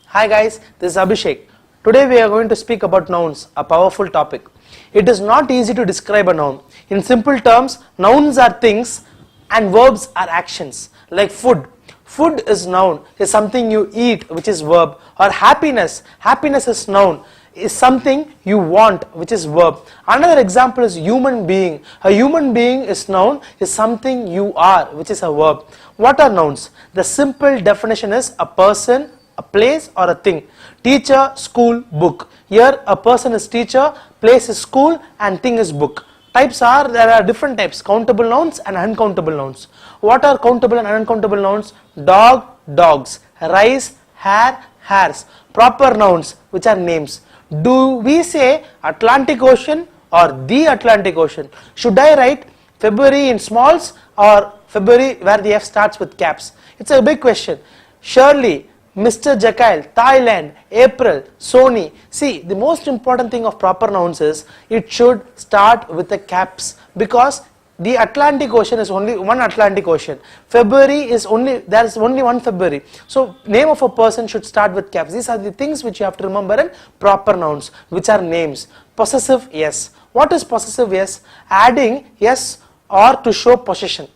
Hi guys, this is Abhishek. Today we are going to speak about nouns, a powerful topic. It is not easy to describe a noun. In simple terms, nouns are things and verbs are actions. Like food. Food is noun, is something you eat, which is verb. Or happiness. Happiness is noun, is something you want, which is verb. Another example is human being. A human being is noun, is something you are, which is a verb. What are nouns? The simple definition is a person, a place or a thing. Teacher, school, book. Here a person is teacher, place is school and thing is book. There are different types, countable nouns and uncountable nouns. What are countable and uncountable nouns? Dog, dogs. Rice, hair, hairs. Proper nouns, which are names. Do we say Atlantic Ocean or the Atlantic Ocean? Should I write February in smalls or February where the F starts with caps? It's a big question. Surely, Mr. Jekyll, Thailand, April, Sony. See, the most important thing of proper nouns is it should start with the caps, because the Atlantic Ocean is only one Atlantic Ocean. February is there is only one February. So, name of a person should start with caps. These are the things which you have to remember in proper nouns, which are names. Possessive yes. What is possessive yes? Adding yes or to show possession.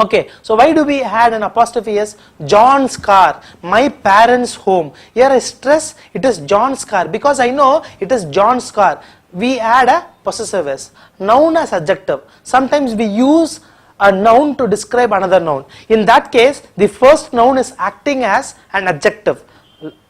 Okay, so why do we add an apostrophe s? John's car, my parents' home. Here I stress it is John's car because I know it is John's car. We add a possessive s. Noun as adjective. Sometimes we use a noun to describe another noun. In that case, the first noun is acting as an adjective.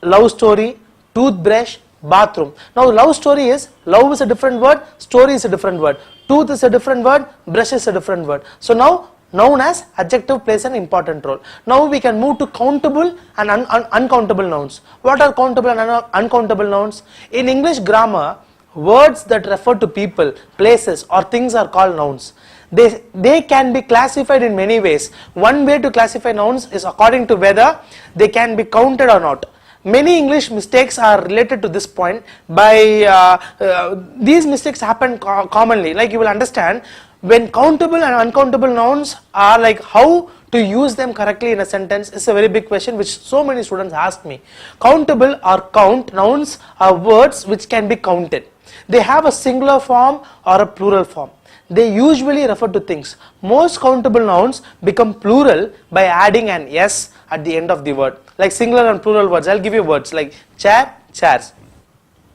Love story, toothbrush, bathroom. Now love story is, love is a different word, story is a different word, tooth is a different word, brush is a different word. So now noun as adjective plays an important role. Now we can move to countable and uncountable nouns. What are countable and uncountable nouns? In English grammar, words that refer to people, places or things are called nouns. They can be classified in many ways. One way to classify nouns is according to whether they can be counted or not. Many English mistakes are related to this point. These mistakes happen commonly. Like you will understand, when countable and uncountable nouns are like how to use them correctly in a sentence is a very big question which so many students ask me. Countable or count nouns are words which can be counted. They have a singular form or a plural form. They usually refer to things. Most countable nouns become plural by adding an s at the end of the word. Like singular and plural words, I'll give you words like chair, chairs,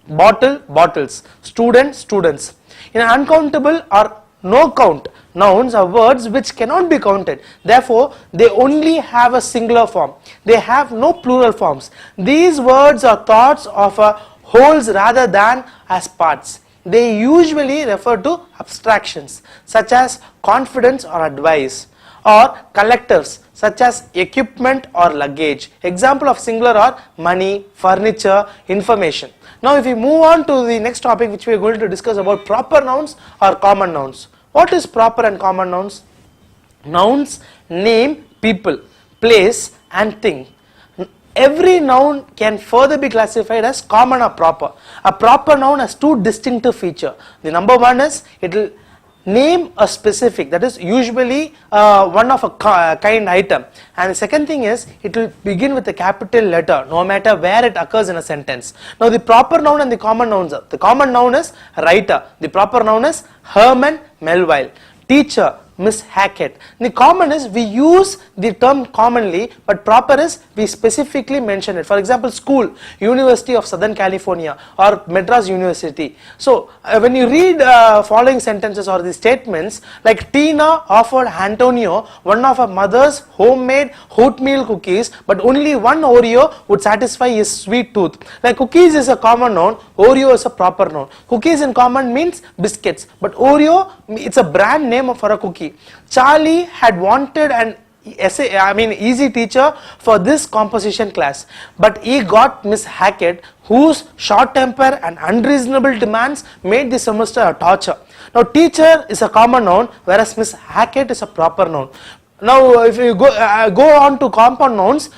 bottle, bottles, student, students. In uncountable or no count nouns are words which cannot be counted. Therefore, they only have a singular form. They have no plural forms. These words are thoughts of wholes rather than as parts. They usually refer to abstractions such as confidence or advice, or collectives such as equipment or luggage. Example of singular are money, furniture, information. Now if we move on to the next topic which we are going to discuss about proper nouns or common nouns. What is proper and common nouns? Nouns name people, place and thing. Every noun can further be classified as common or proper. A proper noun has two distinctive features. The number one is it will name a specific, that is usually one of a kind item, and the second thing is it will begin with a capital letter no matter where it occurs in a sentence. Now the proper noun and the common nouns are, the common noun is writer, the proper noun is Herman Melville, teacher Miss Hackett. The common is we use the term commonly, but proper is we specifically mention it. For example, school, University of Southern California or Madras University. So when you read following sentences or the statements like Tina offered Antonio one of her mother's homemade oatmeal cookies, but only one Oreo would satisfy his sweet tooth. Like cookies is a common noun, Oreo is a proper noun. Cookies in common means biscuits, but Oreo, it's a brand name for a cookie. Charlie had wanted an easy teacher for this composition class, but he got Miss Hackett, whose short temper and unreasonable demands made the semester a torture. Now teacher is a common noun, whereas Miss Hackett is a proper noun. Now if you go on to compound nouns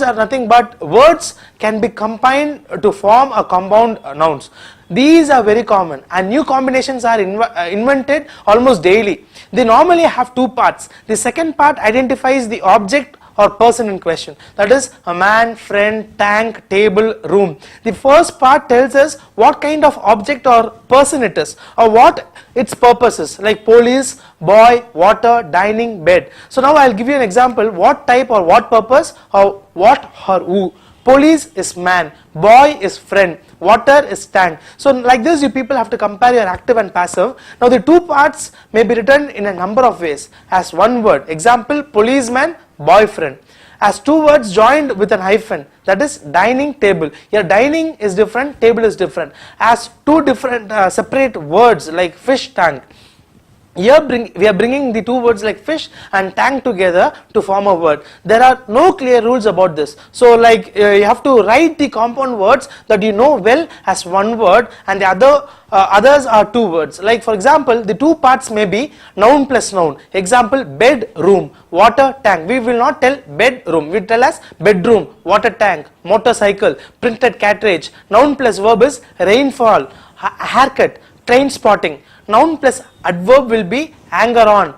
are nothing but words can be combined to form a compound nouns. These are very common and new combinations are invented almost daily. They normally have two parts. The second part identifies the object or person in question. That is a man, friend, tank, table, room. The first part tells us what kind of object or person it is, or what its purpose is, like police, boy, water, dining, bed. So now I'll give you an example, what type or what purpose, or what or who. Police is man, boy is friend, water is tank. So like this you people have to compare your active and passive. Now the two parts may be written in a number of ways as one word. Example, policeman, boyfriend. As two words joined with an hyphen, that is dining, table. Here dining is different, table is different. As two different separate words like fish, tank. Here we are bringing the two words like fish and tank together to form a word. There are no clear rules about this. So like you have to write the compound words that you know well as one word, and the others are two words. Like for example, the two parts may be noun plus noun. Example, bedroom, water tank. We will not tell bedroom, we tell as bedroom, water tank, motorcycle, printed cartridge. Noun plus verb is rainfall, haircut, train spotting. Noun plus adverb will be hanger on,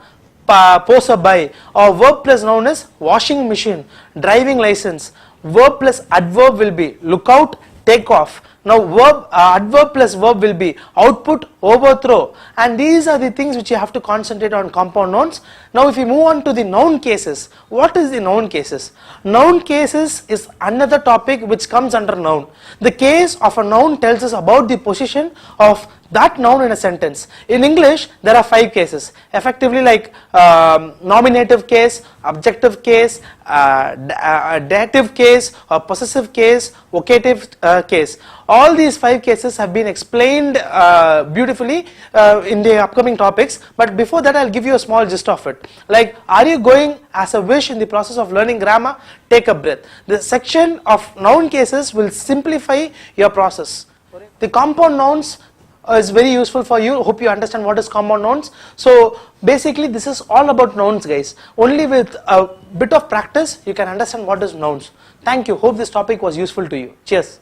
poser by, or verb plus noun is washing machine, driving license. Verb plus adverb will be lookout, take off. Now adverb plus verb will be output, overthrow, and these are the things which you have to concentrate on compound nouns. Now if we move on to the noun cases, what is the noun cases? Noun cases is another topic which comes under noun. The case of a noun tells us about the position of that noun in a sentence. In English there are 5 cases, effectively like nominative case, objective case, dative case, or possessive case, vocative case. All these 5 cases have been explained beautifully in the upcoming topics, but before that I'll give you a small gist of it. Like, are you going as a wish in the process of learning grammar? Take a breath. The section of noun cases will simplify your process. The compound nouns is very useful for you. Hope you understand what is compound nouns. So basically this is all about nouns, guys. Only with a bit of practice you can understand what is nouns. Thank you. Hope this topic was useful to you. Cheers.